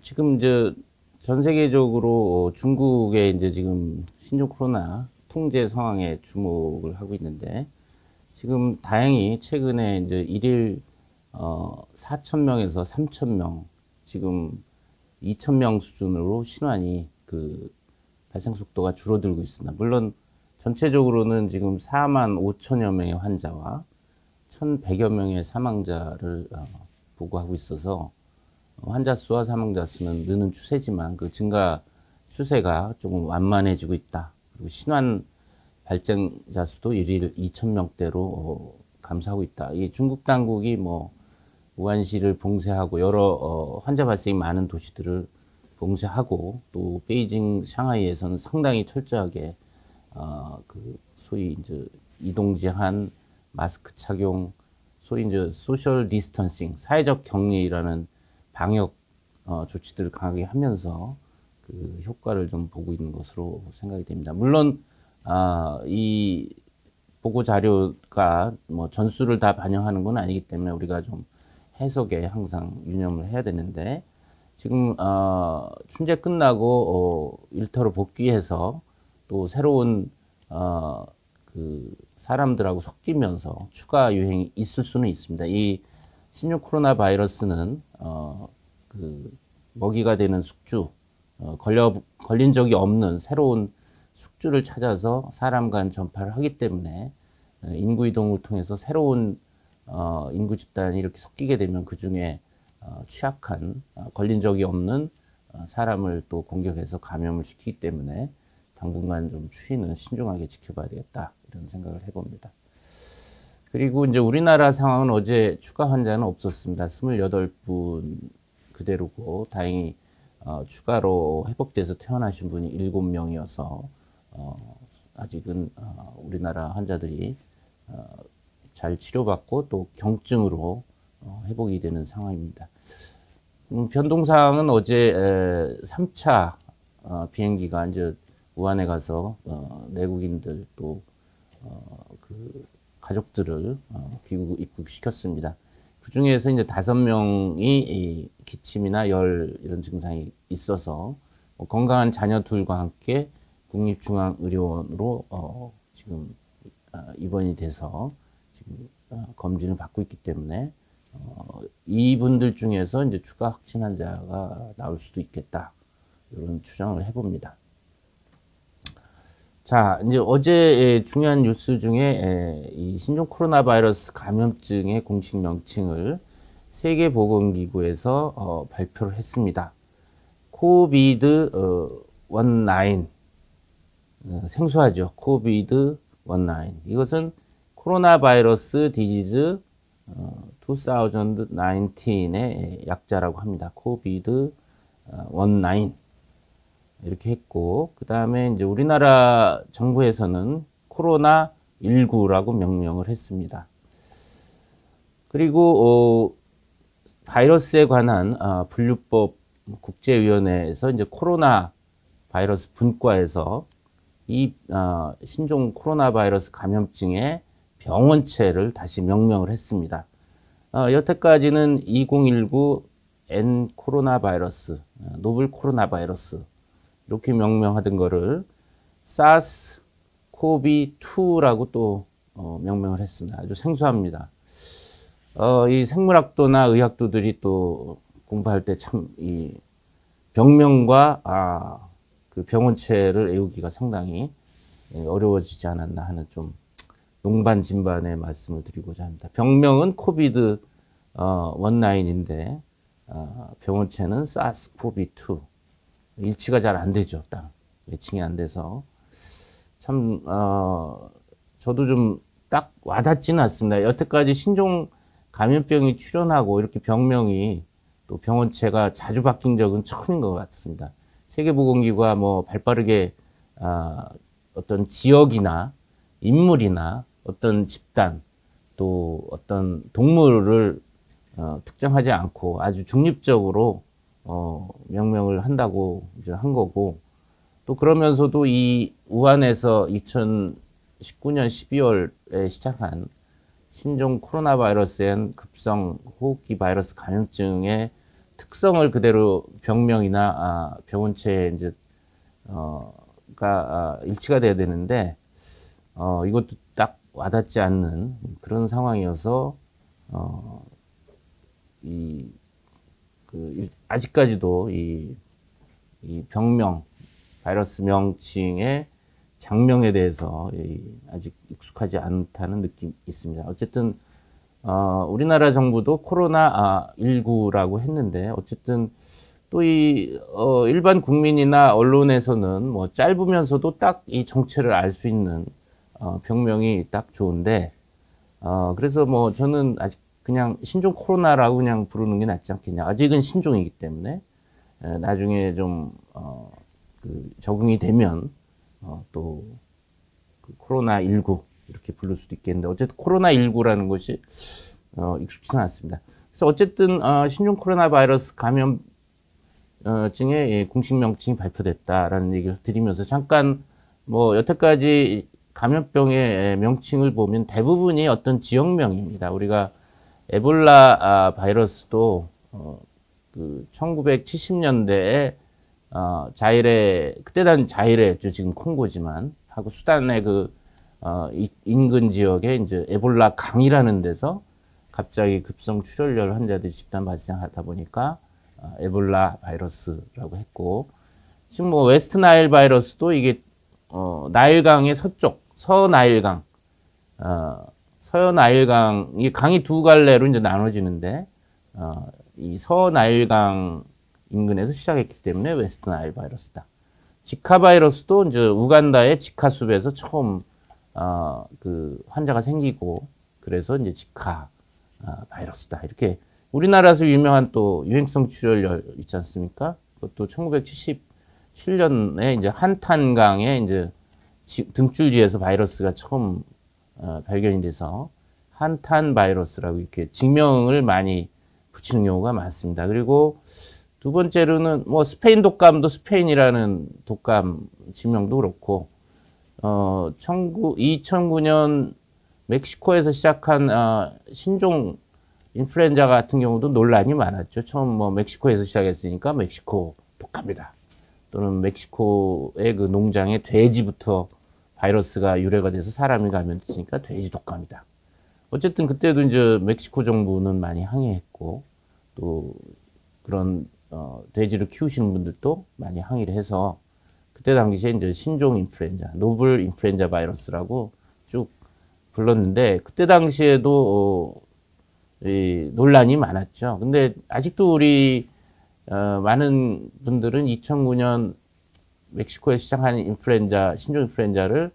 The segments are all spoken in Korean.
지금 이제 전 세계적으로 중국의 이제 지금 신종 코로나 통제 상황에 주목을 하고 있는데, 지금 다행히 최근에 이제 일일 4,000명에서 3,000명, 지금 2,000명 수준으로 신환이 그 발생 속도가 줄어들고 있습니다. 물론 전체적으로는 지금 4만 5천여 명의 환자와 1,100여 명의 사망자를 보고하고 있어서 환자 수와 사망자 수는 느는 추세지만 그 증가 추세가 조금 완만해지고 있다. 그리고 신환 발생자 수도 일일 2,000명대로 감소하고 있다. 이 중국 당국이 뭐 우한시를 봉쇄하고 여러 환자 발생이 많은 도시들을 봉쇄하고, 또 베이징, 샹하이에서는 상당히 철저하게 그 소위 이제 이동 제한, 마스크 착용, 소위 이제 소셜 디스턴싱, 사회적 격리라는 방역 조치들을 강하게 하면서 그 효과를 좀 보고 있는 것으로 생각이 됩니다. 물론 이 보고 자료가 뭐 전수를 다 반영하는 건 아니기 때문에 우리가 좀 해석에 항상 유념을 해야 되는데, 지금 춘제 끝나고 일터로 복귀해서 또 새로운 그 사람들하고 섞이면서 추가 유행이 있을 수는 있습니다. 이 신종 코로나 바이러스는 그 먹이가 되는 숙주, 걸린 적이 없는 새로운 숙주를 찾아서 사람 간 전파를 하기 때문에 인구 이동을 통해서 새로운 인구 집단이 이렇게 섞이게 되면 그 중에 취약한, 걸린 적이 없는 사람을 또 공격해서 감염을 시키기 때문에 당분간 좀 추이는 신중하게 지켜봐야 되겠다, 이런 생각을 해봅니다. 그리고 이제 우리나라 상황은 어제 추가 환자는 없었습니다. 28분 그대로고, 다행히 추가로 회복돼서 퇴원하신 분이 7명이어서 아직은 우리나라 환자들이 잘 치료받고 또 경증으로 회복이 되는 상황입니다. 변동사항은 어제 3차 비행기가 이제 우한에 가서 내국인들 또 그 가족들을 입국시켰습니다. 그 중에서 이제 5명이 기침이나 열 이런 증상이 있어서 건강한 자녀 둘과 함께 국립중앙의료원으로 지금 입원이 돼서 지금 검진을 받고 있기 때문에 이분들 중에서 이제 추가 확진 환자가 나올 수도 있겠다, 이런 추정을 해봅니다. 자, 이제 어제 중요한 뉴스 중에 이 신종 코로나 바이러스 감염증의 공식 명칭을 세계보건기구에서 발표를 했습니다. 코비드 19, 생소하죠. 코비드 19. 이것은 코로나 바이러스 디지즈 2019의 약자라고 합니다. 코비드 19 이렇게 했고, 그 다음에 이제 우리나라 정부에서는 코로나 19라고 명명을 했습니다. 그리고 바이러스에 관한 분류법 국제위원회에서 이제 코로나 바이러스 분과에서 이 신종 코로나 바이러스 감염증의 병원체를 다시 명명을 했습니다. 여태까지는 2019 N 코로나 바이러스, 노블 코로나 바이러스 이렇게 명명하던 거를 사스 코비2라고 또 명명을 했습니다. 아주 생소합니다. 이 생물학도나 의학도들이 또 공부할 때 참 이 병명과 그 병원체를 외우기가 상당히 어려워지지 않았나 하는 좀 농반진반의 말씀을 드리고자 합니다. 병명은 코비드 19인데 병원체는 사스코비2. 일치가 잘 안 되죠. 딱 매칭이 안 돼서 참 저도 좀 딱 와닿지는 않습니다. 여태까지 신종 감염병이 출현하고 이렇게 병명이 또 병원체가 자주 바뀐 적은 처음인 것 같습니다. 세계보건기구가 뭐 발빠르게 어떤 지역이나 인물이나 어떤 집단 또 어떤 동물을 특정하지 않고 아주 중립적으로 명명을 한다고 이제 한 거고, 또 그러면서도 이 우한에서 2019년 12월에 시작한 신종 코로나 바이러스엔 급성 호흡기 바이러스 감염증의 특성을 그대로 병명이나 병원체에 이제 일치가 돼야 되는데 이것도 딱 와닿지 않는 그런 상황이어서 아직까지도 이 병명 바이러스 명칭의 장명에 대해서 아직 익숙하지 않다는 느낌이 있습니다. 어쨌든 우리나라 정부도 코로나19라고 했는데 어쨌든 또 일반 국민이나 언론에서는 뭐 짧으면서도 딱 이 정체를 알 수 있는 병명이 딱 좋은데 그래서 뭐 저는 아직 그냥 신종 코로나라고 그냥 부르는 게 낫지 않겠냐. 아직은 신종이기 때문에 나중에 좀 적응이 되면 또 코로나19 이렇게 부를 수도 있겠는데 어쨌든 코로나19라는 것이 익숙치는 않습니다. 그래서 어쨌든 신종 코로나 바이러스 감염증의 공식 명칭이 발표됐다라는 얘기를 드리면서 잠깐 뭐 여태까지 감염병의 명칭을 보면 대부분이 어떤 지역명입니다. 우리가 에볼라 바이러스도 1970년대에 자이레, 그때 단 자이레였죠. 지금 콩고지만 하고 수단의 인근 지역에 이제 에볼라 강이라는 데서 갑자기 급성 출혈열 환자들이 집단 발생하다 보니까 에볼라 바이러스라고 했고, 지금 뭐 웨스트 나일 바이러스도 이게 나일강의 서쪽 서나일강, 서나일강이 강이 두 갈래로 이제 나눠지는데 이 서나일강 인근에서 시작했기 때문에 웨스트 나일 바이러스다. 지카 바이러스도 이제 우간다의 지카 숲에서 처음 환자가 생기고 그래서 이제 지카 바이러스다. 이렇게 우리나라에서 유명한 또 유행성 출혈열 있지 않습니까? 그것도 1977년에 이제 한탄강에 이제 등줄지에서 바이러스가 처음 발견이 돼서 한탄 바이러스라고 이렇게 직명을 많이 붙이는 경우가 많습니다. 그리고 두 번째로는 뭐 스페인 독감도 스페인이라는 독감 지명도 그렇고 2009년 멕시코에서 시작한 신종 인플루엔자 같은 경우도 논란이 많았죠. 처음 뭐 멕시코에서 시작했으니까 멕시코 독감이다. 또는 멕시코의 그 농장에 돼지부터 바이러스가 유래가 돼서 사람이 감염됐으니까 돼지 독감이다. 어쨌든 그때도 이제 멕시코 정부는 많이 항의했고 또 그런 돼지를 키우시는 분들도 많이 항의를 해서 그때 당시에 이제 신종 인플루엔자, 노블 인플루엔자 바이러스라고 쭉 불렀는데 그때 당시에도 논란이 많았죠. 근데 아직도 우리 많은 분들은 2009년 멕시코에 시작한 인플루엔자, 신종 인플루엔자를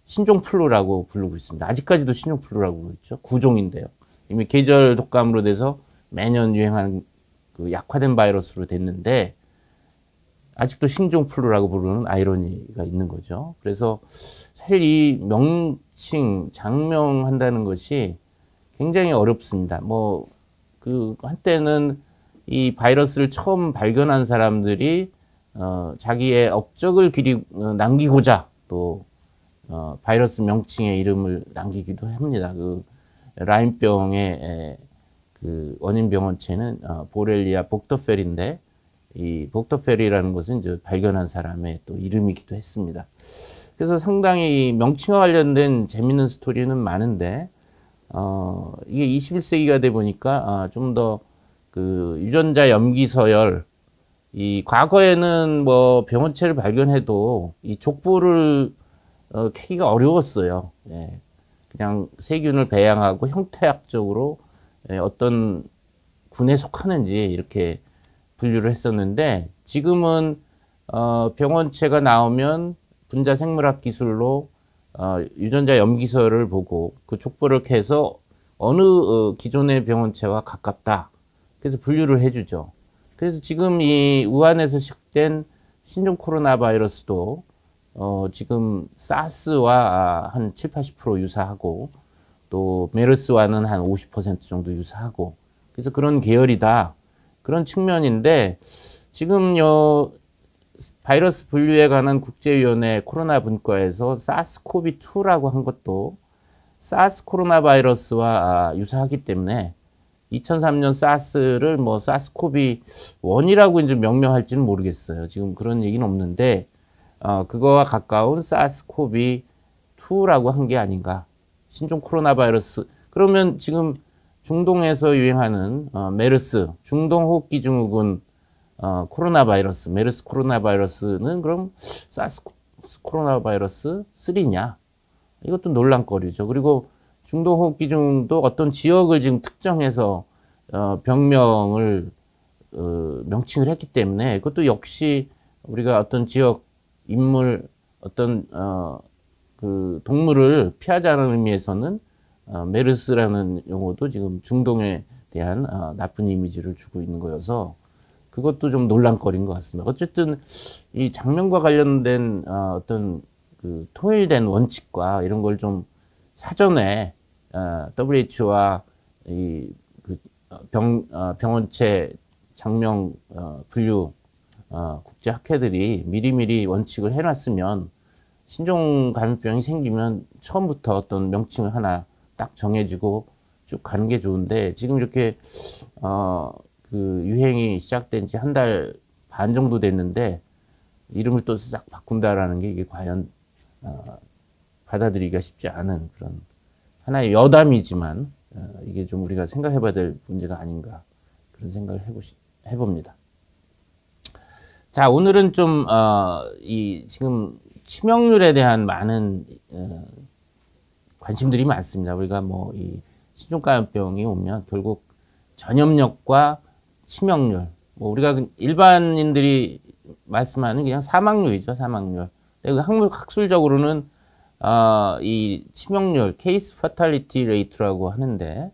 신종 플루라고 부르고 있습니다. 아직까지도 신종 플루라고 부르고 있죠. 구종인데요. 이미 계절 독감으로 돼서 매년 유행하는 그 약화된 바이러스로 됐는데 아직도 신종 플루라고 부르는 아이러니가 있는 거죠. 그래서 사실 이 명칭, 장명한다는 것이 굉장히 어렵습니다. 뭐 한때는 이 바이러스를 처음 발견한 사람들이 자기의 업적을 남기고자 또 바이러스 명칭의 이름을 남기기도 합니다. 라임병의 원인 병원체는 보렐리아 복터페리인데 이 복터페리라는 것은 이제 발견한 사람의 또 이름이기도 했습니다. 그래서 상당히 명칭과 관련된 재밌는 스토리는 많은데 이게 21세기가 돼 보니까 좀 더 유전자 염기서열, 이 과거에는 뭐 병원체를 발견해도 이 족보를 캐기가 어려웠어요. 예. 그냥 세균을 배양하고 형태학적으로 어떤 군에 속하는지 이렇게 분류를 했었는데 지금은 병원체가 나오면 분자생물학 기술로 유전자 염기서열을 보고 그 족보를 캐서 어느 기존의 병원체와 가깝다. 그래서 분류를 해주죠. 그래서 지금 이 우한에서 시작된 신종 코로나 바이러스도 지금 사스와 한 7, 80% 유사하고 또 메르스와는 한 50% 정도 유사하고 그래서 그런 계열이다. 그런 측면인데 지금 바이러스 분류에 관한 국제위원회 코로나 분과에서 사스코비2라고 한 것도 사스 코로나 바이러스와 유사하기 때문에 2003년 사스를 뭐 사스코비 1이라고 이제 명명할지는 모르겠어요. 지금 그런 얘기는 없는데, 그거와 가까운 사스코비 2라고 한 게 아닌가. 신종 코로나 바이러스. 그러면 지금 중동에서 유행하는 메르스, 중동호흡기 증후군 코로나 바이러스, 메르스 코로나 바이러스는 그럼 사스 코로나 바이러스 3냐? 이것도 논란거리죠. 그리고 중동호흡기 증후군도 어떤 지역을 지금 특정해서 병명을 명칭을 했기 때문에 그것도 역시 우리가 어떤 지역 인물 어떤 그 동물을 피하자는 의미에서는 메르스라는 용어도 지금 중동에 대한 나쁜 이미지를 주고 있는 거여서 그것도 좀 논란거리인 것 같습니다. 어쨌든 이 장명과 관련된 어떤 그 통일된 원칙과 이런 걸 좀 사전에 WHO와 이 그 병원체 장명 분류 국제 학회들이 미리미리 원칙을 해놨으면 신종 감염병이 생기면 처음부터 어떤 명칭을 하나 딱 정해지고 쭉 가는 게 좋은데 지금 이렇게 그 유행이 시작된 지 한 달 반 정도 됐는데 이름을 또 싹 바꾼다라는 게 이게 과연 받아들이기가 쉽지 않은 그런 하나의 여담이지만 이게 좀 우리가 생각해봐야 될 문제가 아닌가 그런 생각을 해봅니다. 자, 오늘은 좀 이 지금 치명률에 대한 많은 관심들이 많습니다. 우리가 뭐 이 신종감염병이 오면 결국 전염력과 치명률, 뭐 우리가 일반인들이 말씀하는 그냥 사망률이죠, 사망률. 학술적으로는 이 치명률, 케이스 퍼탈리티 레이트라고 하는데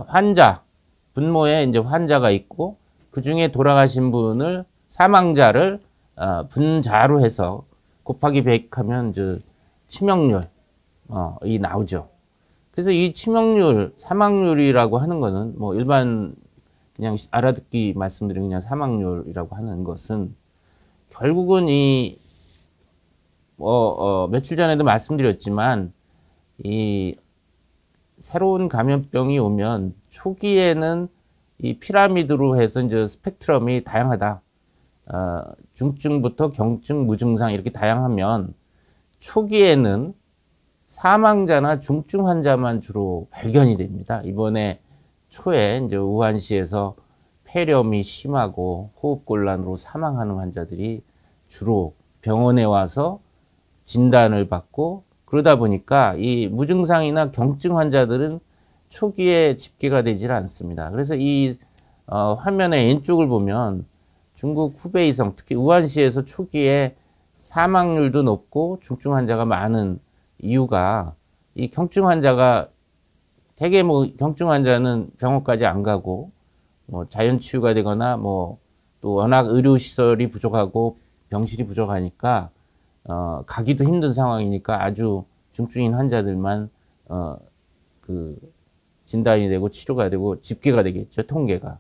환자, 분모에 이제 환자가 있고 그 중에 돌아가신 분을 사망자를 분자로 해서 곱하기 100하면 이제 치명률 이 나오죠. 그래서 이 치명률, 사망률이라고 하는 거는 뭐 일반 그냥 알아듣기 말씀드리면 그냥 사망률이라고 하는 것은 결국은 이 며칠 전에도 말씀드렸지만 이 새로운 감염병이 오면 초기에는 이 피라미드로 해서 이제 스펙트럼이 다양하다. 중증부터 경증, 무증상 이렇게 다양하면 초기에는 사망자나 중증 환자만 주로 발견이 됩니다. 이번에 초에 이제 우한시에서 폐렴이 심하고 호흡곤란으로 사망하는 환자들이 주로 병원에 와서 진단을 받고 그러다 보니까 이 무증상이나 경증 환자들은 초기에 집계가 되질 않습니다. 그래서 이 화면의 왼쪽을 보면 중국 후베이성, 특히 우한시에서 초기에 사망률도 높고 중증 환자가 많은 이유가 이 경증 환자가 대개 뭐 경증 환자는 병원까지 안 가고 뭐 자연 치유가 되거나 뭐 또 워낙 의료 시설이 부족하고 병실이 부족하니까 가기도 힘든 상황이니까 아주 중증인 환자들만 그 진단이 되고 치료가 되고 집계가 되겠죠, 통계가.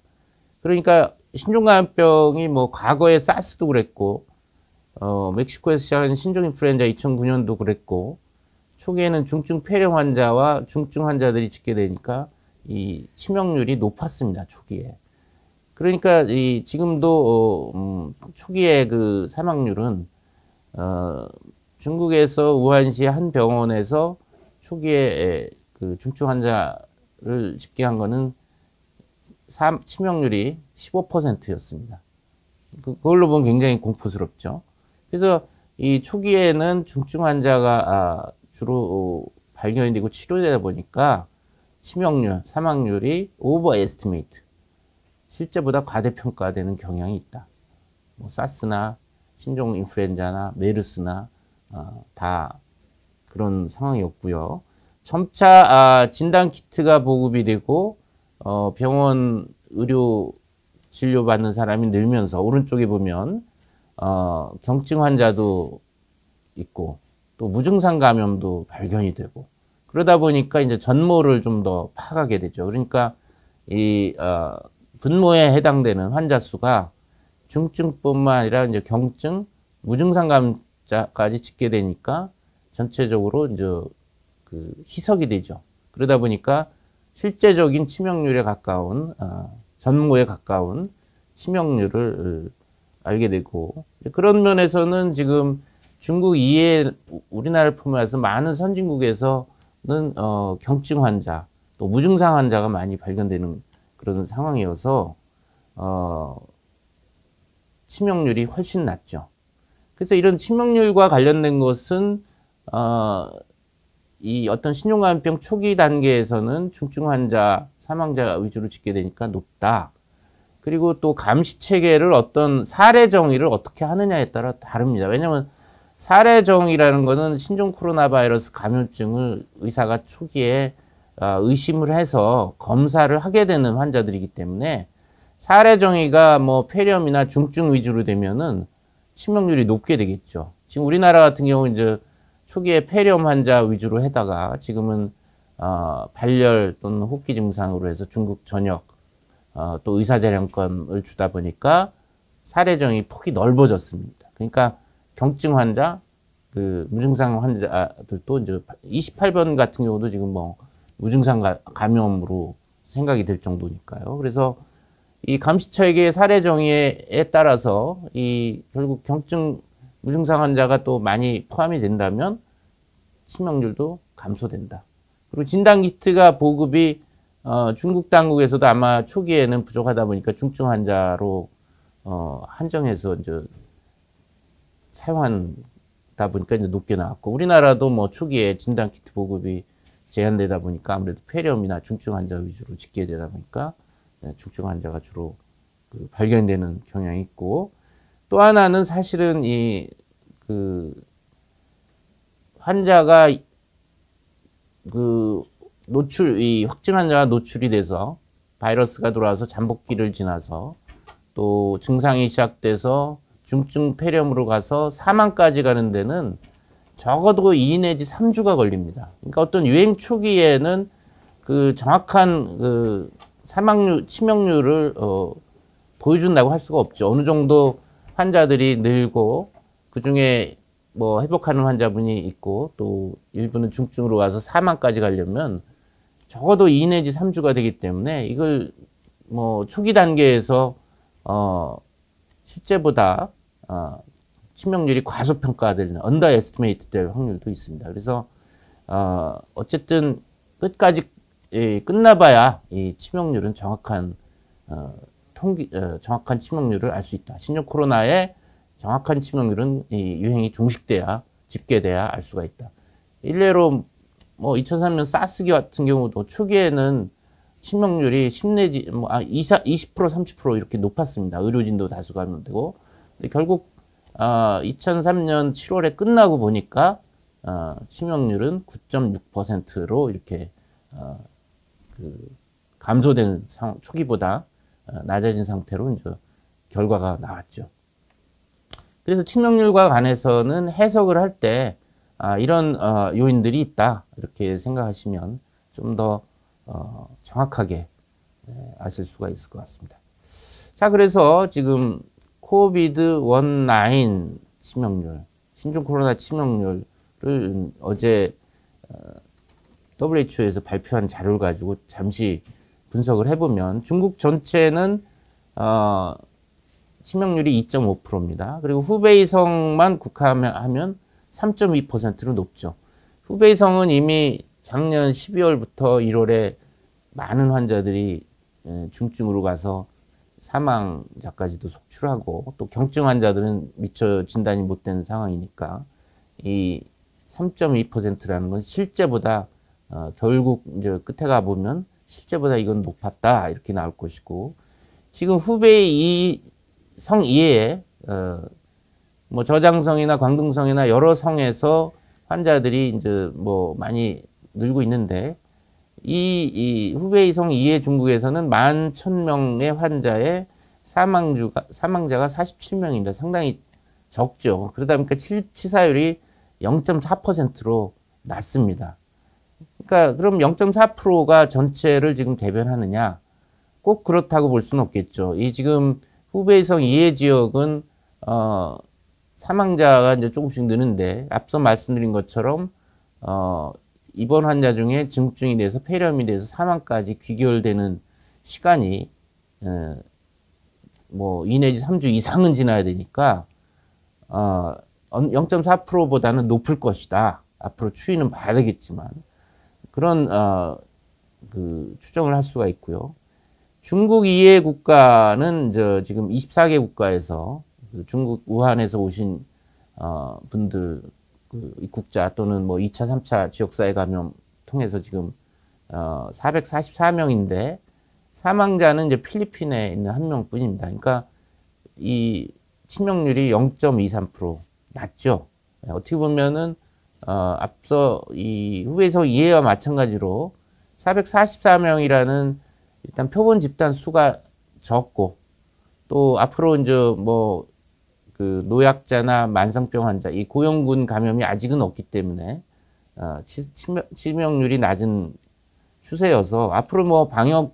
그러니까 신종감염병이 뭐 과거에 사스도 그랬고 멕시코에서 시작한 신종 인플루엔자 2009년도 그랬고 초기에는 중증 폐렴 환자와 중증 환자들이 집계되니까 이 치명률이 높았습니다, 초기에. 그러니까 이 지금도 초기에 그 사망률은 중국에서 우한시 한 병원에서 초기에 그 중증 환자를 집계한 거는 치명률이 15%였습니다. 그걸로 보면 굉장히 공포스럽죠. 그래서 이 초기에는 중증 환자가 주로 발견이 되고 치료되다 보니까 치명률, 사망률이 오버 에스티메이트, 실제보다 과대평가되는 경향이 있다. 뭐 사스나 신종 인플루엔자나 메르스나 다 그런 상황이었고요. 점차 진단 키트가 보급이 되고 병원 의료 진료 받는 사람이 늘면서 오른쪽에 보면 경증 환자도 있고 또 무증상 감염도 발견이 되고 그러다 보니까 이제 전모를 좀 더 파악하게 되죠. 그러니까 이 분모에 해당되는 환자 수가 중증뿐만 아니라 이제 경증, 무증상 감염자까지 집계되니까 전체적으로 이제 그 희석이 되죠. 그러다 보니까 실제적인 치명률에 가까운 전무에 가까운 치명률을 알게 되고, 그런 면에서는 지금 중국 이외에 우리나라를 포함해서 많은 선진국에서는 경증 환자 또 무증상 환자가 많이 발견되는 그런 상황이어서 치명률이 훨씬 낮죠. 그래서 이런 치명률과 관련된 것은 이 어떤 신종감염병 초기 단계에서는 중증 환자, 사망자 위주로 짓게 되니까 높다. 그리고 또 감시 체계를 어떤 사례 정의를 어떻게 하느냐에 따라 다릅니다. 왜냐하면 사례 정의라는 것은 신종 코로나 바이러스 감염증을 의사가 초기에 의심을 해서 검사를 하게 되는 환자들이기 때문에 사례 정의가 뭐 폐렴이나 중증 위주로 되면은 치명률이 높게 되겠죠. 지금 우리나라 같은 경우 이제 초기에 폐렴 환자 위주로 해다가 지금은 발열 또는 호흡기 증상으로 해서 중국 전역 또 의사재량권을 주다 보니까 사례정이 폭이 넓어졌습니다. 그러니까 경증 환자, 그 무증상 환자들도 이제 28번 같은 경우도 지금 뭐 무증상 감염으로 생각이 될 정도니까요. 그래서 이 감시처에게 사례 정의에 따라서 이 결국 경증 무증상 환자가 또 많이 포함이 된다면 치명률도 감소된다. 그리고 진단키트가 보급이 중국 당국에서도 아마 초기에는 부족하다 보니까 중증 환자로 한정해서 이제 사용한다 보니까 이제 높게 나왔고, 우리나라도 뭐 초기에 진단키트 보급이 제한되다 보니까 아무래도 폐렴이나 중증 환자 위주로 짓게 되다 보니까 중증 환자가 주로 발견되는 경향이 있고, 또 하나는 사실은 이 환자가 이 확진 환자가 노출이 돼서 바이러스가 들어와서 잠복기를 지나서 또 증상이 시작돼서 중증 폐렴으로 가서 사망까지 가는 데는 적어도 2 내지 3주가 걸립니다. 그러니까 어떤 유행 초기에는 그 정확한 그 사망률, 치명률을 보여준다고 할 수가 없죠. 어느 정도 환자들이 늘고 그 중에 뭐 회복하는 환자분이 있고 또 일부는 중증으로 가서 사망까지 가려면 적어도 2 내지 3주가 되기 때문에 이걸 뭐 초기 단계에서 실제보다 치명률이 과소평가되는 언더에스티메이트 될 확률도 있습니다. 그래서 어쨌든 끝까지 끝나봐야 이 치명률은 정확한 정확한 치명률을 알 수 있다. 신종 코로나의 정확한 치명률은 이 유행이 종식돼야 집계돼야 알 수가 있다. 일례로 뭐 2003년 사스 같은 경우도 초기에는 치명률이 10 내지 20% 30% 이렇게 높았습니다. 의료진도 다수 감염되고. 근데 결국 2003년 7월에 끝나고 보니까 치명률은 9.6%로 이렇게 감소된 초기보다 낮아진 상태로 이제 결과가 나왔죠. 그래서 치명률과 관해서는 해석을 할 때 이런 요인들이 있다 이렇게 생각하시면 좀 더 정확하게 아실 수가 있을 것 같습니다. 자, 그래서 지금 코비드-19 치명률, 신종 코로나 치명률을 어제 WHO에서 발표한 자료를 가지고 잠시 분석을 해보면 중국 전체는 치명률이 2.5%입니다. 그리고 후베이성만 국하하면 3.2%로 높죠. 후베이성은 이미 작년 12월부터 1월에 많은 환자들이 중증으로 가서 사망자까지도 속출하고 또 경증 환자들은 미처 진단이 못 되는 상황이니까 이 3.2%라는 건 실제보다 결국 이제 끝에 가보면 실제보다 이건 높았다 이렇게 나올 것이고, 지금 후베이 성 이외에 뭐 저장성이나 광둥성이나 여러 성에서 환자들이 이제 뭐 많이 늘고 있는데 이 후베이성 이외 중국에서는 11,000명의 환자의 사망자가 47명입니다. 상당히 적죠. 그러다 보니까 치사율이 0.4%로 낮습니다. 그러니까 그럼 0.4%가 전체를 지금 대변하느냐? 꼭 그렇다고 볼 수는 없겠죠. 이 지금 후베이성 이해 지역은 사망자가 이제 조금씩 느는데 앞서 말씀드린 것처럼 입원 환자 중에 증증이 돼서 폐렴이 돼서 사망까지 귀결되는 시간이 뭐 2 내지 3주 이상은 지나야 되니까 0.4%보다는 높을 것이다. 앞으로 추이는 봐야 되겠지만 그런 그 추정을 할 수가 있고요. 중국 이해 국가는 지금 24개 국가에서 그 중국 우한에서 오신 분들 그 입국자 또는 뭐 2차, 3차 지역사회 감염 통해서 지금 444명인데 사망자는 이제 필리핀에 있는 한 명뿐입니다. 그러니까 이 치명률이 0.23% 낮죠. 어떻게 보면은 앞서 이 후배석 이해와 마찬가지로 444명이라는 일단 표본 집단 수가 적고 또 앞으로 이제 뭐 그 노약자나 만성병 환자 이 고형군 감염이 아직은 없기 때문에 치명률이 낮은 추세여서 앞으로 뭐 방역을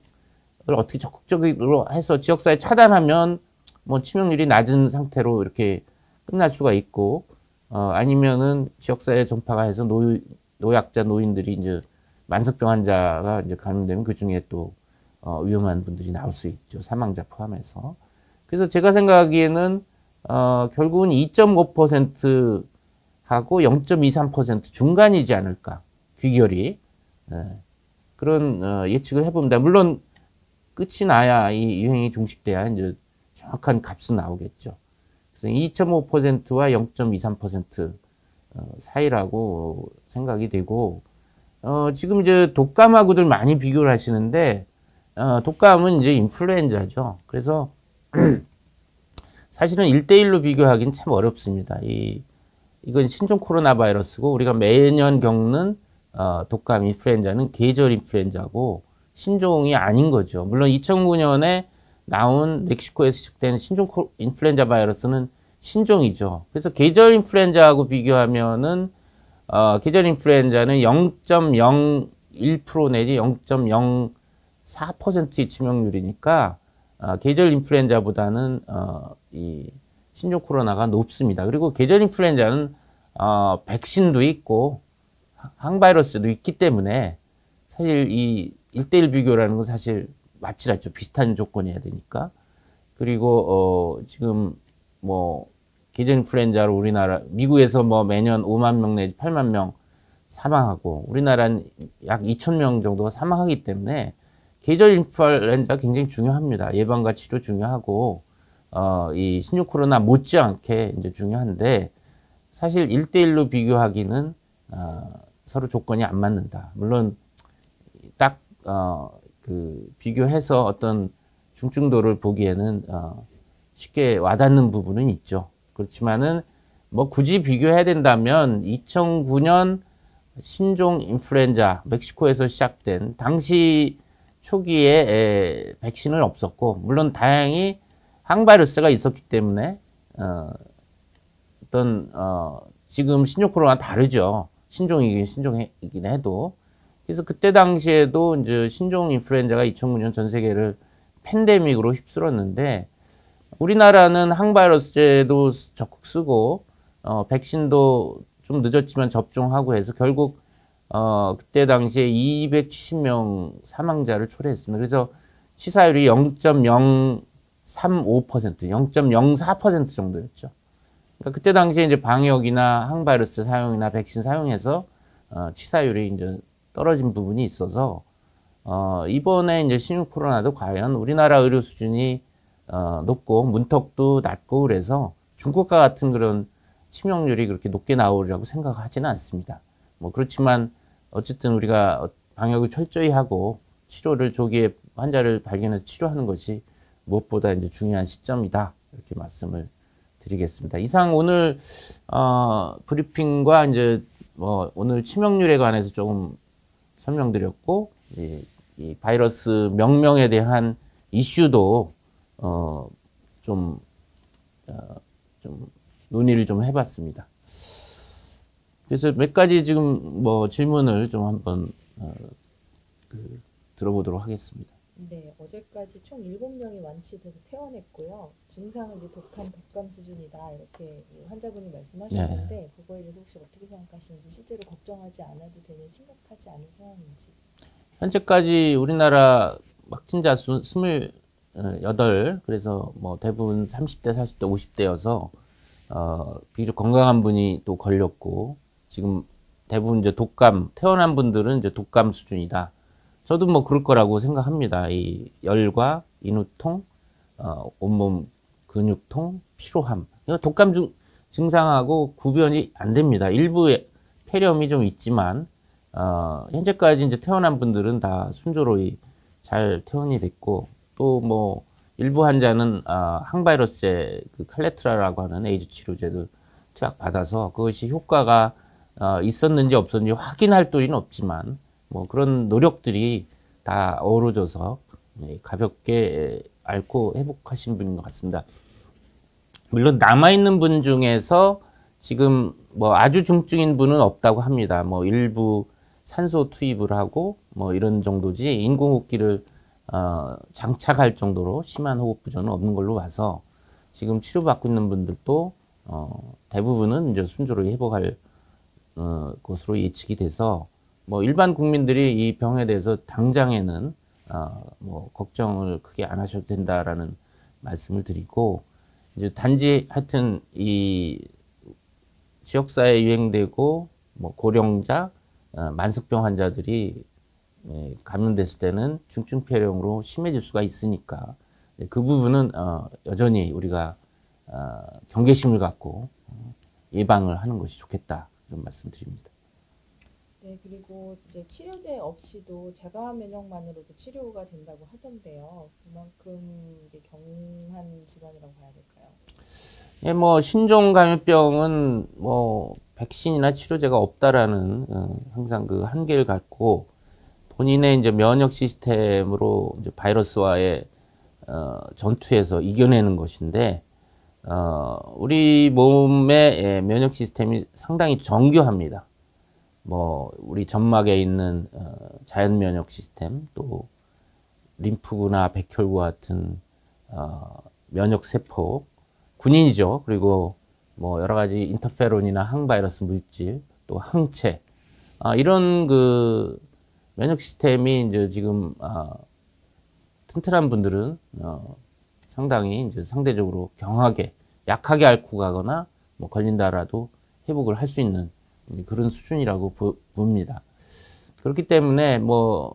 어떻게 적극적으로 해서 지역사회 차단하면 뭐 치명률이 낮은 상태로 이렇게 끝날 수가 있고 아니면은 지역사회 전파가 해서 노약자 노인들이 이제 만성병 환자가 이제 감염되면 그 중에 또 위험한 분들이 나올 수 있죠. 사망자 포함해서. 그래서 제가 생각하기에는 결국은 2.5%하고 0.23% 중간이지 않을까. 귀결이. 그런 예측을 해봅니다. 물론 끝이 나야 이 유행이 종식돼야 이제 정확한 값은 나오겠죠. 그래서 2.5%와 0.23% 사이라고 생각이 되고 지금 이제 독감하고들 많이 비교를 하시는데 독감은 이제 인플루엔자죠. 그래서 사실은 1대1로 비교하기는 참 어렵습니다. 이건 신종 코로나 바이러스고 우리가 매년 겪는 독감 인플루엔자는 계절 인플루엔자고 신종이 아닌 거죠. 물론 2009년에 나온 멕시코에서 시작된 신종 인플루엔자 바이러스는 신종이죠. 그래서 계절 인플루엔자하고 비교하면은 계절 인플루엔자는 0.01% 내지 0.04%의 치명률이니까 계절 인플루엔자보다는 이 신종 코로나가 높습니다. 그리고 계절 인플루엔자는 백신도 있고 항바이러스도 있기 때문에 사실 이 1대1 비교라는 건 사실 맞질 않죠. 비슷한 조건이어야 되니까. 그리고 지금 뭐 계절 인플루엔자로 우리나라 미국에서 뭐 매년 5만 명 내지 8만 명 사망하고 우리나라는 약 2천 명 정도가 사망하기 때문에 계절 인플루엔자가 굉장히 중요합니다. 예방과 치료 중요하고 이 신종 코로나 못지않게 이제 중요한데 사실 1대1로 비교하기는 서로 조건이 안 맞는다. 물론 딱 그 비교해서 어떤 중증도를 보기에는 쉽게 와닿는 부분은 있죠. 그렇지만은 뭐 굳이 비교해야 된다면 2009년 신종 인플루엔자 멕시코에서 시작된 당시 초기에 백신은 없었고 물론 다행히 항바이러스가 있었기 때문에 어떤 지금 신종 코로나 다르죠. 신종이긴 해도 그래서 그때 당시에도 이제 신종 인플루엔자가 2009년 전 세계를 팬데믹으로 휩쓸었는데 우리나라는 항바이러스제도 적극 쓰고 백신도 좀 늦었지만 접종하고 해서 결국 그때 당시에 270명 사망자를 초래했습니다. 그래서 치사율이 0.035%, 0.04% 정도였죠. 그러니까 그때 당시에 이제 방역이나 항바이러스 사용이나 백신 사용해서 치사율이 이제 떨어진 부분이 있어서 이번에 이제 신종 코로나도 과연 우리나라 의료 수준이 높고 문턱도 낮고 그래서 중국과 같은 그런 치명률이 그렇게 높게 나오리라고 생각하지는 않습니다. 뭐 그렇지만 어쨌든 우리가 방역을 철저히 하고 치료를 조기에 환자를 발견해서 치료하는 것이 무엇보다 이제 중요한 시점이다. 이렇게 말씀을 드리겠습니다. 이상 오늘 브리핑과 이제 뭐 오늘 치명률에 관해서 조금 설명드렸고 이 바이러스 명명에 대한 이슈도 좀 논의를 좀 해봤습니다. 그래서 몇 가지 지금 뭐 질문을 좀 한번 들어보도록 하겠습니다. 네, 어제까지 총 7명이 완치돼서 퇴원했고요. 증상은 이제 독감, 독감 수준이다 이렇게 환자분이 말씀하셨는데 네. 그거에 대해서 혹시 어떻게 생각하시는지 실제로 걱정하지 않아도 되는 심각하지 않은 상황인지. 현재까지 우리나라 확진자 수 28, 그래서 뭐 대부분 30대, 40대, 50대여서 비교적 건강한 분이 또 걸렸고, 지금 대부분 이제 독감, 태어난 분들은 이제 독감 수준이다. 저도 뭐 그럴 거라고 생각합니다. 이 열과 인후통, 온몸 근육통, 피로함. 이거 독감 증상하고 구별이 안 됩니다. 일부의 폐렴이 좀 있지만, 현재까지 이제 태어난 분들은 다 순조로이 잘 퇴원이 됐고, 또 뭐 일부 환자는 항바이러스제 그 칼레트라라고 하는 에이즈 치료제를 투약 받아서 그것이 효과가 있었는지 없었는지 확인할 도리는 없지만 뭐 그런 노력들이 다 어우러져서 가볍게 앓고 회복하신 분인 것 같습니다. 물론 남아있는 분 중에서 지금 뭐 아주 중증인 분은 없다고 합니다. 뭐 일부 산소 투입을 하고 뭐 이런 정도지 인공호흡기를 장착할 정도로 심한 호흡부전은 없는 걸로 봐서 지금 치료받고 있는 분들도 대부분은 이제 순조롭게 회복할 것으로 예측이 돼서 뭐 일반 국민들이 이 병에 대해서 당장에는 뭐 걱정을 크게 안 하셔도 된다라는 말씀을 드리고, 이제 단지 하여튼 이 지역사회에 유행되고 뭐 고령자, 만성병 환자들이 감염됐을 때는 중증폐렴으로 심해질 수가 있으니까 그 부분은 여전히 우리가 경계심을 갖고 예방을 하는 것이 좋겠다, 이런 말씀드립니다. 네, 그리고 이제 치료제 없이도 자가 면역만으로도 치료가 된다고 하던데요. 그만큼 이게 경한 질환이라고 봐야 될까요? 예, 뭐 신종 감염병은 뭐 백신이나 치료제가 없다라는 항상 그 한계를 갖고 본인의 이제 면역 시스템으로 이제 바이러스와의 전투에서 이겨내는 것인데, 우리 몸의 면역 시스템이 상당히 정교합니다. 뭐 우리 점막에 있는 자연 면역 시스템, 또 림프구나 백혈구 같은 면역 세포, 군인이죠. 그리고 뭐 여러 가지 인터페론이나 항바이러스 물질, 또 항체, 이런 그 면역 시스템이 이제 지금 튼튼한 분들은 상당히 이제 상대적으로 강하게, 약하게 앓고 가거나 뭐 걸린다라도 회복을 할 수 있는 그런 수준이라고 봅니다. 그렇기 때문에 뭐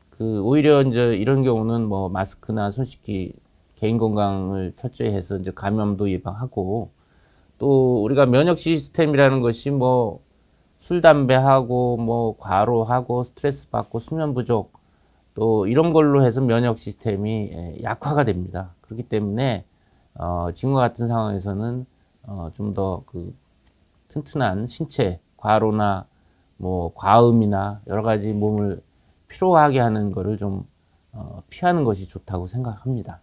그 오히려 이제 이런 경우는 뭐 마스크나 손 씻기, 개인 건강을 철저히 해서 이제 감염도 예방하고, 또 우리가 면역 시스템이라는 것이 뭐 술, 담배하고 뭐 과로하고 스트레스 받고 수면 부족, 또 이런 걸로 해서 면역 시스템이 약화가 됩니다. 그렇기 때문에 지금과 같은 상황에서는 좀 더 그 튼튼한 신체, 과로나 뭐 과음이나 여러 가지 몸을 피로하게 하는 거를 좀 피하는 것이 좋다고 생각합니다.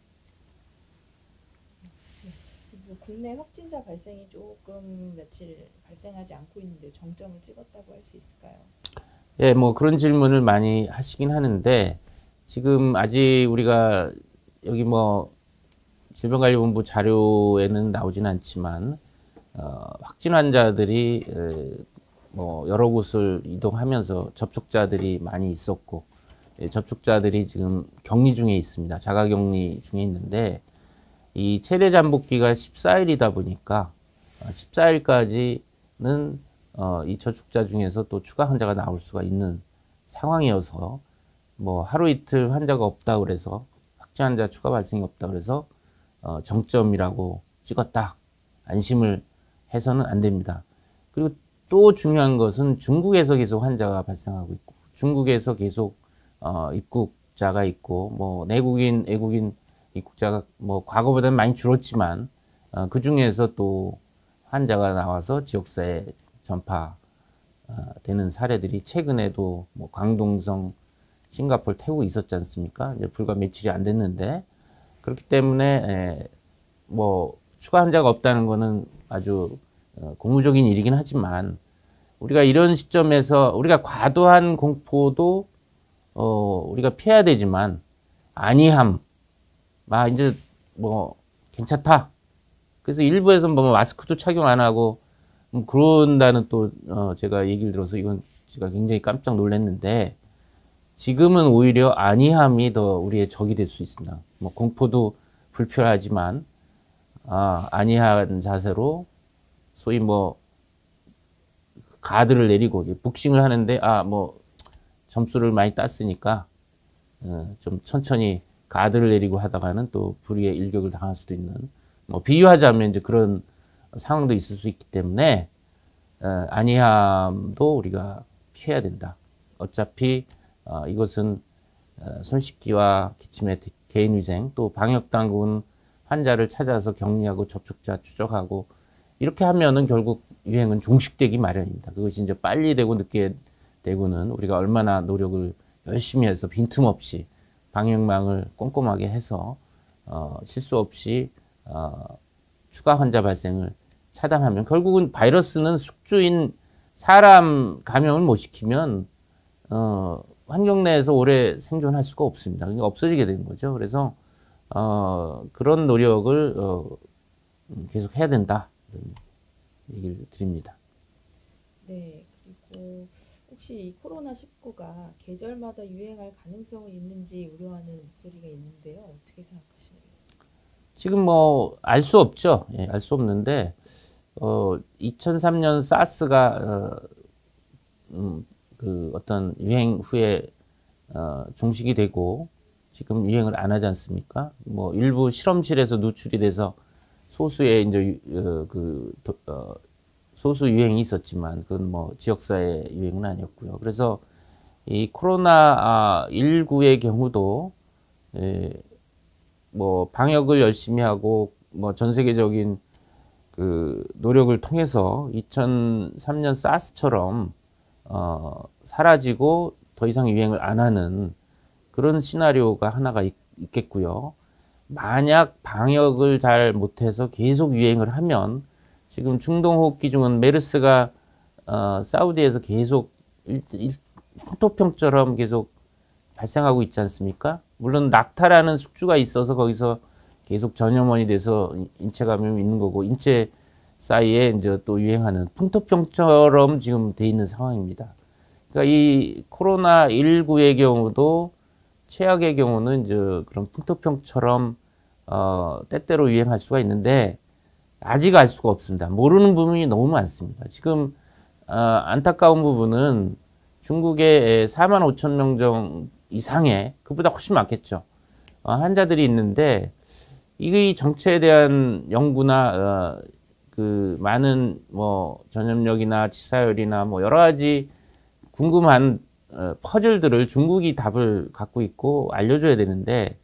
국내 확진자 발생이 조금 며칠 발생하지 않고 있는데 정점을 찍었다고 할 수 있을까요? 예, 뭐 그런 질문을 많이 하시긴 하는데, 지금 아직 우리가 여기 뭐 질병관리본부 자료에는 나오진 않지만 확진 환자들이 뭐 여러 곳을 이동하면서 접촉자들이 많이 있었고, 접촉자들이 지금 격리 중에 있습니다. 자가격리 중에 있는데, 이 최대 잠복기가 14일이다 보니까 14일까지는 이 접촉자 중에서 또 추가 환자가 나올 수가 있는 상황이어서, 뭐 하루 이틀 환자가 없다 그래서, 확진 환자 추가 발생이 없다 그래서 정점이라고 찍었다, 안심을 해서는 안 됩니다. 그리고 또 중요한 것은 중국에서 계속 환자가 발생하고 있고, 중국에서 계속 입국자가 있고, 뭐 내국인, 외국인 입국자가 뭐 과거보다는 많이 줄었지만 그 중에서 또 환자가 나와서 지역사회에 전파되는 사례들이 최근에도 뭐 광동성, 싱가포르, 태국 있었지 않습니까? 이제 불과 며칠이 안 됐는데, 그렇기 때문에 뭐 추가 환자가 없다는 것은 아주 고무적인 일이긴 하지만, 우리가 이런 시점에서 우리가 과도한 공포도 우리가 피해야 되지만, 안이함, 이제 뭐 괜찮다. 그래서 일부에서 뭐 마스크도 착용 안 하고 그런다는 또 제가 얘기를 들어서 이건 제가 굉장히 깜짝 놀랐는데 지금은 오히려 안이함이 더 우리의 적이 될 수 있습니다. 뭐 공포도 불필요하지만 안이한 자세로 소위 뭐 가드를 내리고 복싱을 하는데 뭐 점수를 많이 땄으니까 좀 천천히 가드를 내리고 하다가는 또 불의의 일격을 당할 수도 있는 뭐 비유하자면 이제 그런 상황도 있을 수 있기 때문에 안이함도 우리가 피해야 된다. 어차피 이것은 손 씻기와 기침의 개인위생 또 방역당국은 환자를 찾아서 격리하고 접촉자 추적하고 이렇게 하면은 결국 유행은 종식되기 마련입니다. 그것이 이제 빨리 되고 늦게 되고는 우리가 얼마나 노력을 열심히 해서 빈틈없이 방역망을 꼼꼼하게 해서 실수 없이 추가 환자 발생을 차단하면 결국은 바이러스는 숙주인 사람 감염을 못 시키면 환경 내에서 오래 생존할 수가 없습니다. 그러니까 없어지게 되는 거죠. 그래서 그런 노력을 계속 해야 된다 이런 얘기를 드립니다. 네, 그리고 혹시 이 코로나19가 계절마다 유행할 가능성이 있는지 우려하는 목소리가 있는데요. 어떻게 생각하시나요? 지금 뭐 알 수 없죠. 예, 알 수 없는데 2003년 사스가 그 어떤 유행 후에 종식이 되고 지금 유행을 안 하지 않습니까? 뭐 일부 실험실에서 누출이 돼서 소수의 이제 소수 유행이 있었지만 그건 뭐 지역사회 유행은 아니었고요. 그래서 이 코로나 19의 경우도 뭐 방역을 열심히 하고 뭐 전 세계적인 그 노력을 통해서 2003년 사스처럼 사라지고 더 이상 유행을 안 하는 그런 시나리오가 하나가 있겠고요. 만약 방역을 잘 못해서 계속 유행을 하면 지금 중동호흡기 중은 메르스가 사우디에서 계속 풍토병처럼 계속 발생하고 있지 않습니까? 물론 낙타라는 숙주가 있어서 거기서 계속 전염원이 돼서 인체 감염이 있는 거고 인체 사이에 이제 또 유행하는 풍토병처럼 지금 돼 있는 상황입니다. 그러니까 이 코로나 19의 경우도 최악의 경우는 이제 그런 풍토병처럼 때때로 유행할 수가 있는데 아직 알 수가 없습니다. 모르는 부분이 너무 많습니다. 지금 안타까운 부분은 중국에 4만 5천 명 이상의 그보다 훨씬 많겠죠. 환자들이 있는데 이 정체에 대한 연구나 그 많은 뭐 전염력이나 치사율이나 뭐 여러 가지 궁금한 퍼즐들을 중국이 답을 갖고 있고 알려줘야 되는데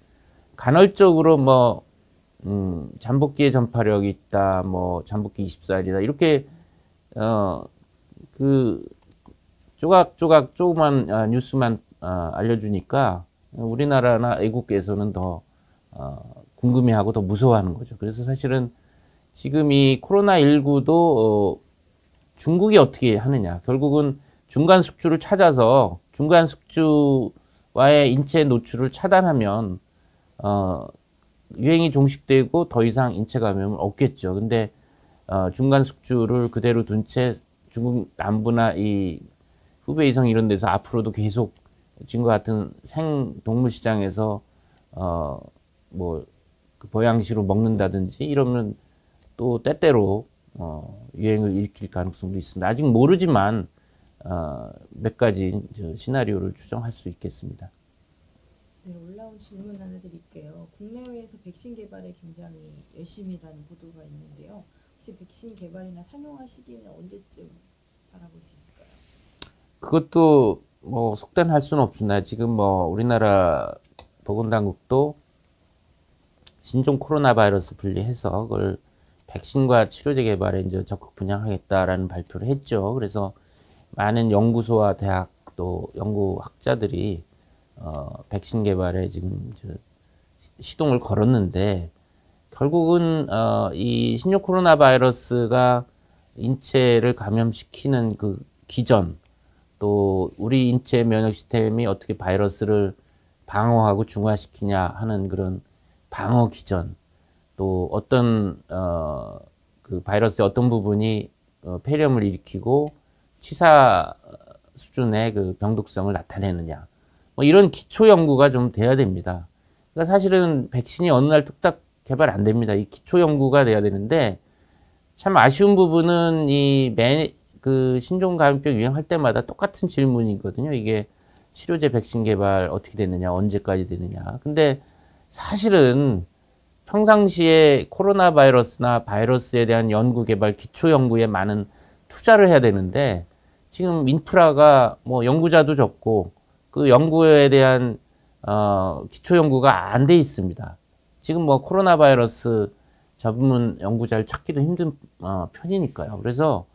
간헐적으로 뭐 잠복기의 전파력이 있다, 뭐 잠복기 24일이다 이렇게 그 조각조각 조그만 뉴스만 알려주니까 우리나라나 외국에서는 더 궁금해하고 더 무서워하는 거죠. 그래서 사실은 지금 이 코로나19도 중국이 어떻게 하느냐. 결국은 중간 숙주를 찾아서 중간 숙주와의 인체 노출을 차단하면 유행이 종식되고 더 이상 인체 감염은 없겠죠. 근데 중간 숙주를 그대로 둔 채 중국 남부나 이 후베이 성 이런 데서 앞으로도 계속 지금과 같은 생동물 시장에서 그 보양식으로 먹는다든지 이러면 또 때때로 유행을 일으킬 가능성도 있습니다. 아직 모르지만 몇 가지 시나리오를 추정할 수 있겠습니다. 네, 올라온 질문 하나 드릴게요. 국내외에서 백신 개발에 굉장히 열심히라는 보도가 있는데요. 혹시 백신 개발이나 상용화 시기는 언제쯤 바라볼 수 있을까요? 그것도 뭐 속단할 수는 없습니다. 지금 뭐 우리나라 보건당국도 신종 코로나 바이러스 분리해서 그걸 백신과 치료제 개발에 이제 적극 분양하겠다라는 발표를 했죠. 그래서 많은 연구소와 대학 또 연구학자들이 백신 개발에 지금 시동을 걸었는데 결국은 이 신종 코로나 바이러스가 인체를 감염시키는 그 기전 또 우리 인체 면역 시스템이 어떻게 바이러스를 방어하고 중화시키냐 하는 그런 방어 기전 또 어떤 그 바이러스의 어떤 부분이 폐렴을 일으키고 치사 수준의 그 병독성을 나타내느냐. 뭐 이런 기초 연구가 좀 돼야 됩니다. 그러니까 사실은 백신이 어느 날 뚝딱 개발 안 됩니다. 이 기초 연구가 돼야 되는데 참 아쉬운 부분은 그 신종감염병 유행할 때마다 똑같은 질문이거든요. 이게 치료제 백신 개발 어떻게 되느냐, 언제까지 되느냐. 근데 사실은 평상시에 코로나 바이러스나 바이러스에 대한 연구 개발, 기초 연구에 많은 투자를 해야 되는데 지금 인프라가 뭐 연구자도 적고 그 연구에 대한 기초 연구가 안 돼 있습니다. 지금 뭐 코로나 바이러스 전문 연구자를 찾기도 힘든 편이니까요. 그래서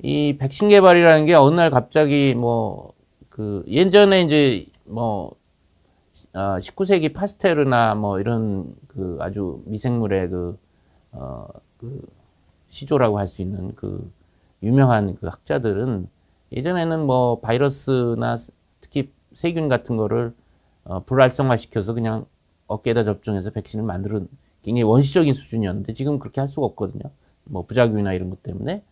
이 백신 개발이라는 게 어느 날 갑자기 뭐 그 예전에 이제 뭐 19세기 파스테르나 뭐 이런 그 아주 미생물의 그 시조라고 할 수 있는 그 유명한 그 학자들은 예전에는 뭐 바이러스나 특히 세균 같은 거를 불활성화 시켜서 그냥 어깨에다 접종해서 백신을 만드는 굉장히 원시적인 수준이었는데 지금 그렇게 할 수가 없거든요. 뭐 부작용이나 이런 것 때문에.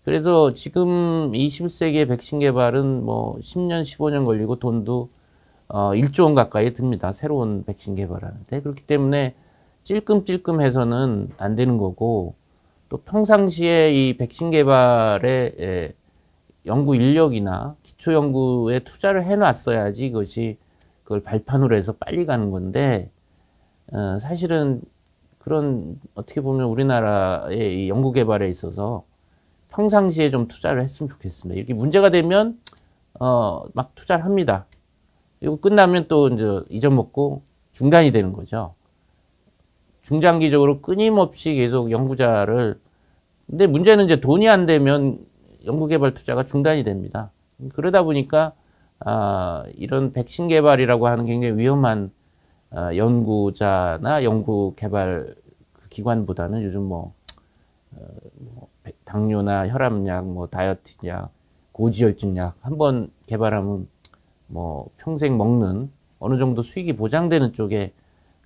그래서 지금 21세기의 백신 개발은 뭐 10년, 15년 걸리고 돈도 1조 원 가까이 듭니다. 새로운 백신 개발하는데. 그렇기 때문에 찔끔찔끔해서는 안 되는 거고 또 평상시에 이 백신 개발에 연구 인력이나 기초 연구에 투자를 해놨어야지 이것이 그걸 발판으로 해서 빨리 가는 건데 사실은 그런 어떻게 보면 우리나라의 이 연구 개발에 있어서 평상시에 좀 투자를 했으면 좋겠습니다. 이렇게 문제가 되면 막 투자를 합니다. 그리고 끝나면 또 이제 잊어먹고 중단이 되는 거죠. 중장기적으로 끊임없이 계속 연구자를 근데 문제는 이제 돈이 안 되면 연구개발 투자가 중단이 됩니다. 그러다 보니까 이런 백신 개발이라고 하는 굉장히 위험한 연구자나 연구개발 기관보다는 요즘 뭐 당뇨나 혈압약, 뭐 다이어트약, 고지혈증약 한번 개발하면 뭐 평생 먹는 어느 정도 수익이 보장되는 쪽에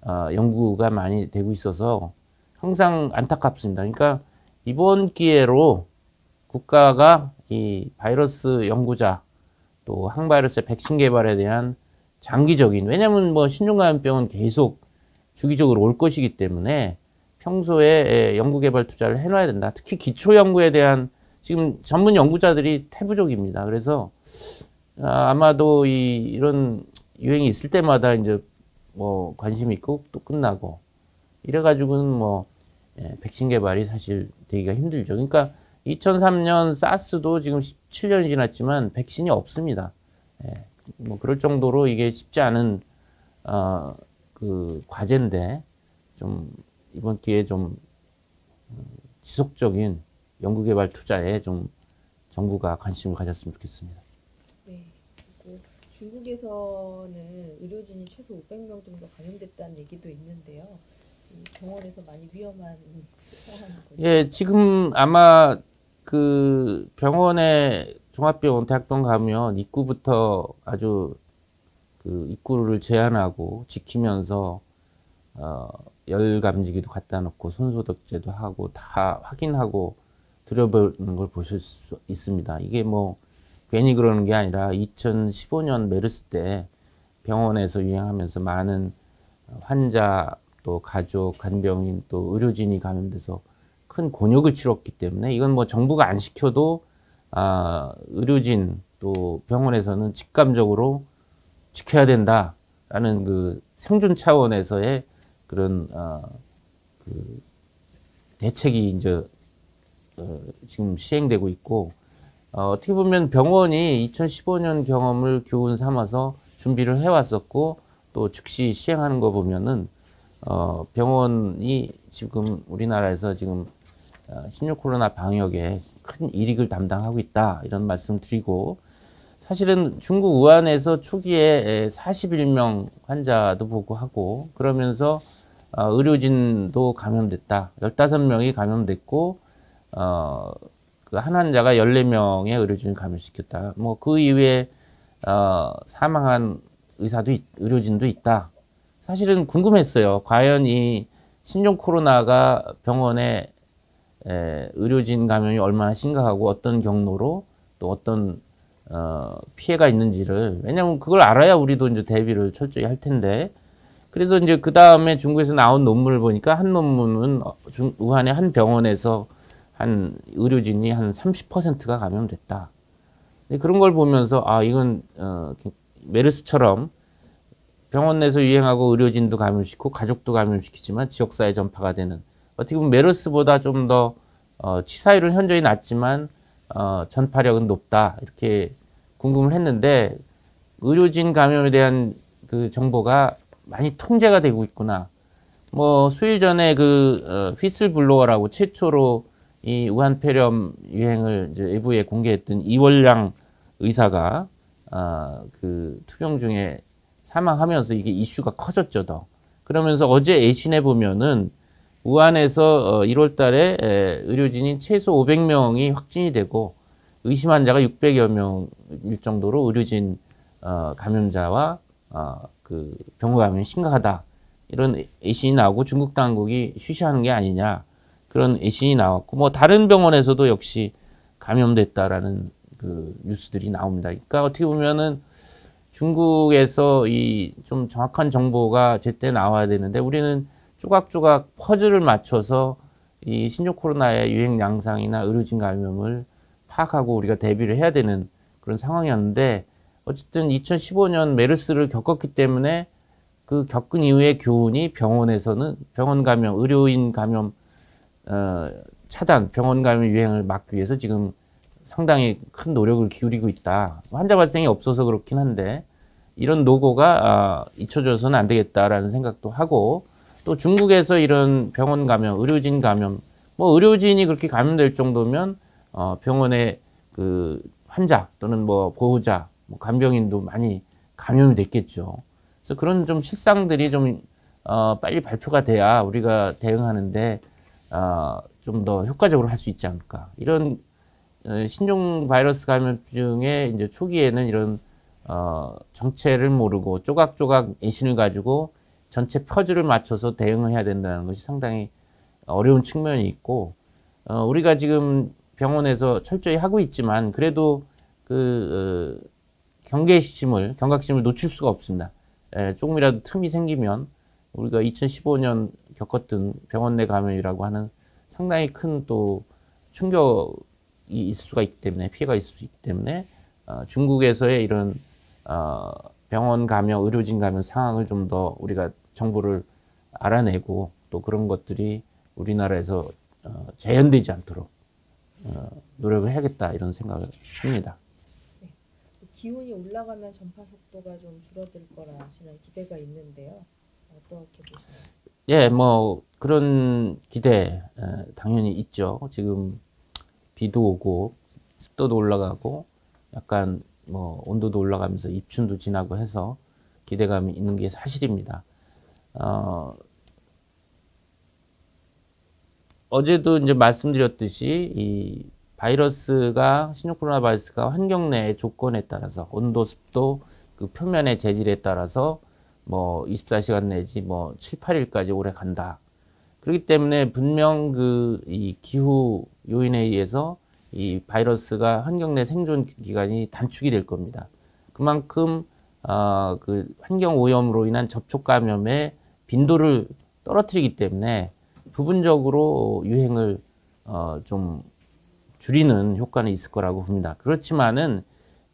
연구가 많이 되고 있어서 항상 안타깝습니다. 그러니까 이번 기회로 국가가 이 바이러스 연구자 또 항바이러스 백신 개발에 대한 장기적인 왜냐하면 뭐 신종감염병은 계속 주기적으로 올 것이기 때문에 평소에 연구 개발 투자를 해놔야 된다. 특히 기초 연구에 대한 지금 전문 연구자들이 태부족입니다. 그래서 아마도 이런 유행이 있을 때마다 이제 뭐 관심이 있고 또 끝나고 이래가지고는 뭐 백신 개발이 사실 되기가 힘들죠. 그러니까 2003년 사스도 지금 17년이 지났지만 백신이 없습니다. 뭐 그럴 정도로 이게 쉽지 않은 그 과제인데 좀 이번 기회에 좀 지속적인 연구개발 투자에 좀 정부가 관심을 가졌으면 좋겠습니다. 네. 그리고 중국에서는 의료진이 최소 500명 정도 감염됐다는 얘기도 있는데요. 이 병원에서 많이 위험한 상황이거든요. 예, 지금 아마 그 병원에 종합병원, 대학병원 가면 입구부터 아주 그 입구를 제한하고 지키면서 열 감지기도 갖다 놓고 손소독제도 하고 다 확인하고 들여보는 걸 보실 수 있습니다. 이게 뭐 괜히 그러는 게 아니라 2015년 메르스 때 병원에서 유행하면서 많은 환자 또 가족, 간병인 또 의료진이 감염돼서 큰 곤욕을 치렀기 때문에 이건 뭐 정부가 안 시켜도 의료진 또 병원에서는 직감적으로 지켜야 된다라는 그 생존 차원에서의 그런 그 대책이 이제 지금 시행되고 있고 어떻게 보면 병원이 2015년 경험을 교훈 삼아서 준비를 해왔었고 또 즉시 시행하는 거 보면은 병원이 지금 우리나라에서 지금 16 코로나 방역에 큰 이익을 담당하고 있다 이런 말씀 드리고 사실은 중국 우한에서 초기에 41명 환자도 보고하고 그러면서 의료진도 감염됐다. 15명이 감염됐고 그 한 환자가 14명의 의료진을 감염시켰다. 뭐 그 이후에 사망한 의료진도 있다. 사실은 궁금했어요. 과연 이 신종 코로나가 병원에 의료진 감염이 얼마나 심각하고 어떤 경로로 또 어떤 피해가 있는지를, 왜냐하면 그걸 알아야 우리도 이제 대비를 철저히 할 텐데. 그래서 이제 그 다음에 중국에서 나온 논문을 보니까 한 논문은 우한의 한 병원에서 한 의료진이 한 30%가 감염됐다. 그런 걸 보면서 아, 이건 메르스처럼 병원 내에서 유행하고 의료진도 감염시키고 가족도 감염시키지만 지역사회 전파가 되는, 어떻게 보면 메르스보다 좀 더 치사율은 현저히 낮지만 전파력은 높다, 이렇게 궁금을 했는데 의료진 감염에 대한 그 정보가 많이 통제가 되고 있구나. 뭐 수일 전에 그 휘슬블로어라고 최초로 이 우한 폐렴 유행을 이제 외부에 공개했던 이월량 의사가 그 투병 중에 사망하면서 이게 이슈가 커졌죠, 더. 그러면서 어제 애신에 보면은 우한에서 1월 달에 의료진이 최소 500명이 확진이 되고 의심 환자가 600여 명일 정도로 의료진 감염자와 그 병원 감염이 심각하다, 이런 애신이 나오고 중국 당국이 쉬쉬하는 게 아니냐, 그런 애신이 나왔고, 뭐 다른 병원에서도 역시 감염됐다라는 그 뉴스들이 나옵니다. 그러니까 어떻게 보면은 중국에서 이 좀 정확한 정보가 제때 나와야 되는데 우리는 조각조각 퍼즐을 맞춰서 이 신종 코로나의 유행 양상이나 의료진 감염을 파악하고 우리가 대비를 해야 되는 그런 상황이었는데, 어쨌든 2015년 메르스를 겪었기 때문에 그 겪은 이후의 교훈이 병원에서는 병원 감염, 의료인 감염 차단, 병원 감염 유행을 막기 위해서 지금 상당히 큰 노력을 기울이고 있다. 환자 발생이 없어서 그렇긴 한데 이런 노고가 잊혀져서는 안 되겠다라는 생각도 하고, 또 중국에서 이런 병원 감염, 의료진 감염, 뭐 의료진이 그렇게 감염될 정도면 병원의 그 환자 또는 뭐 보호자, 뭐 간병인도 많이 감염이 됐겠죠. 그래서 그런 좀 실상들이 좀 빨리 발표가 돼야 우리가 대응하는데 좀 더 효과적으로 할 수 있지 않을까. 이런 신종 바이러스 감염증의 이제 초기에는 이런 정체를 모르고 조각조각 애신을 가지고 전체 퍼즐을 맞춰서 대응을 해야 된다는 것이 상당히 어려운 측면이 있고, 우리가 지금 병원에서 철저히 하고 있지만 그래도 그 경각심을 놓칠 수가 없습니다. 조금이라도 틈이 생기면 우리가 2015년 겪었던 병원 내 감염이라고 하는 상당히 큰 또 충격이 있을 수가 있기 때문에, 피해가 있을 수 있기 때문에 중국에서의 이런 병원 감염, 의료진 감염 상황을 좀 더 우리가 정보를 알아내고 또 그런 것들이 우리나라에서 재현되지 않도록 노력을 해야겠다, 이런 생각을 합니다. 네. 기온이 올라가면 전파 속도가 좀 줄어들 거라시는 기대가 있는데요. 어떻게 보시나요? 예, 뭐 그런 기대 당연히 있죠. 지금 비도 오고 습도도 올라가고 약간 뭐 온도도 올라가면서 입춘도 지나고 해서 기대감이 있는 게 사실입니다. 어제도 이제 말씀드렸듯이 이 바이러스가, 신종 코로나 바이러스가 환경 내의 조건에 따라서 온도, 습도, 그 표면의 재질에 따라서 뭐 24시간 내지 뭐 7, 8일까지 오래 간다. 그렇기 때문에 분명 이 기후 요인에 의해서 이 바이러스가 환경 내 생존 기간이 단축이 될 겁니다. 그만큼 그 환경 오염으로 인한 접촉 감염의 빈도를 떨어뜨리기 때문에 부분적으로 유행을 좀 줄이는 효과는 있을 거라고 봅니다. 그렇지만은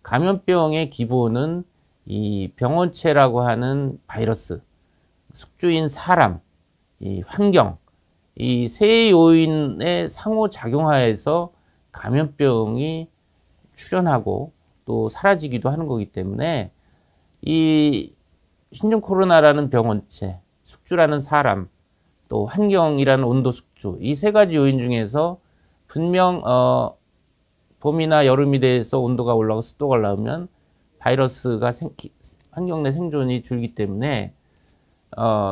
감염병의 기본은 이 병원체라고 하는 바이러스, 숙주인 사람, 이 환경, 이 세 요인의 상호작용하에서 감염병이 출현하고 또 사라지기도 하는 거기 때문에 이 신종 코로나라는 병원체, 숙주라는 사람, 또 환경이라는 온도, 숙주, 이 세 가지 요인 중에서 분명 봄이나 여름이 돼서 온도가 올라가고 습도가 올라오면 바이러스가 환경 내 생존이 줄기 때문에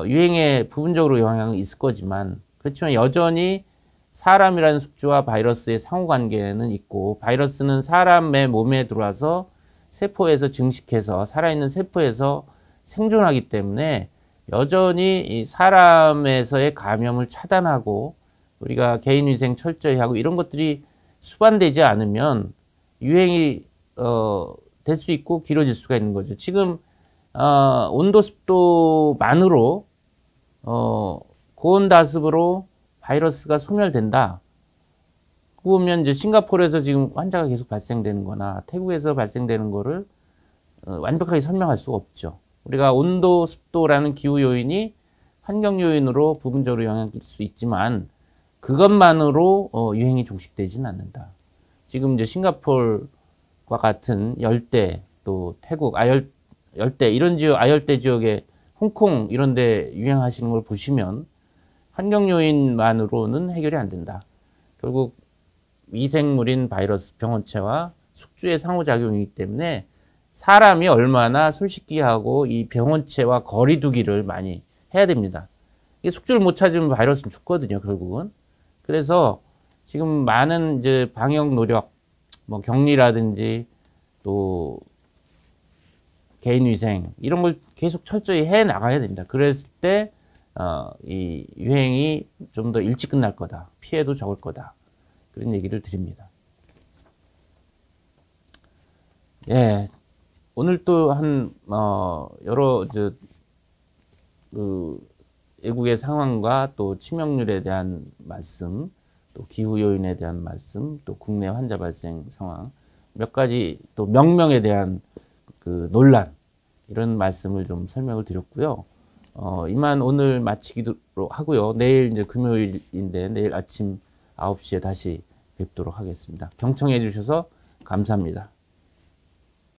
유행에 부분적으로 영향이 있을 거지만, 그렇지만 여전히 사람이라는 숙주와 바이러스의 상호관계는 있고, 바이러스는 사람의 몸에 들어와서 세포에서 증식해서 살아있는 세포에서 생존하기 때문에 여전히 이 사람에서의 감염을 차단하고 우리가 개인위생 철저히 하고 이런 것들이 수반되지 않으면 유행이 될 수 있고 길어질 수가 있는 거죠. 지금 온도 습도만으로 고온 다습으로 바이러스가 소멸된다. 그러면 이제 싱가포르에서 지금 환자가 계속 발생되는 거나 태국에서 발생되는 거를 완벽하게 설명할 수가 없죠. 우리가 온도, 습도라는 기후 요인이 환경 요인으로 부분적으로 영향을 끼칠 수 있지만 그것만으로 유행이 종식되지는 않는다. 지금 이제 싱가포르와 같은 열대 또 태국 열대 이런 지역 아열대 지역에 홍콩 이런 데 유행하시는 걸 보시면 환경 요인만으로는 해결이 안 된다. 결국 미생물인 바이러스 병원체와 숙주의 상호작용이기 때문에 사람이 얼마나 손 씻기 하고 이 병원체와 거리 두기를 많이 해야 됩니다. 이게 숙주를 못 찾으면 바이러스는 죽거든요, 결국은. 그래서 지금 많은 이제 방역 노력, 뭐 격리라든지 또 개인위생 이런 걸 계속 철저히 해 나가야 됩니다. 그랬을 때 이 유행이 좀 더 일찍 끝날 거다. 피해도 적을 거다. 그런 얘기를 드립니다. 예, 오늘 또 여러 외국의 상황과 또 치명률에 대한 말씀, 또 기후 요인에 대한 말씀, 또 국내 환자 발생 상황, 몇 가지 또 명명에 대한 그 논란 이런 말씀을 좀 설명을 드렸고요. 이만 오늘 마치기로 하고요. 내일 이제 금요일인데 내일 아침 9시에 다시 뵙도록 하겠습니다. 경청해 주셔서 감사합니다.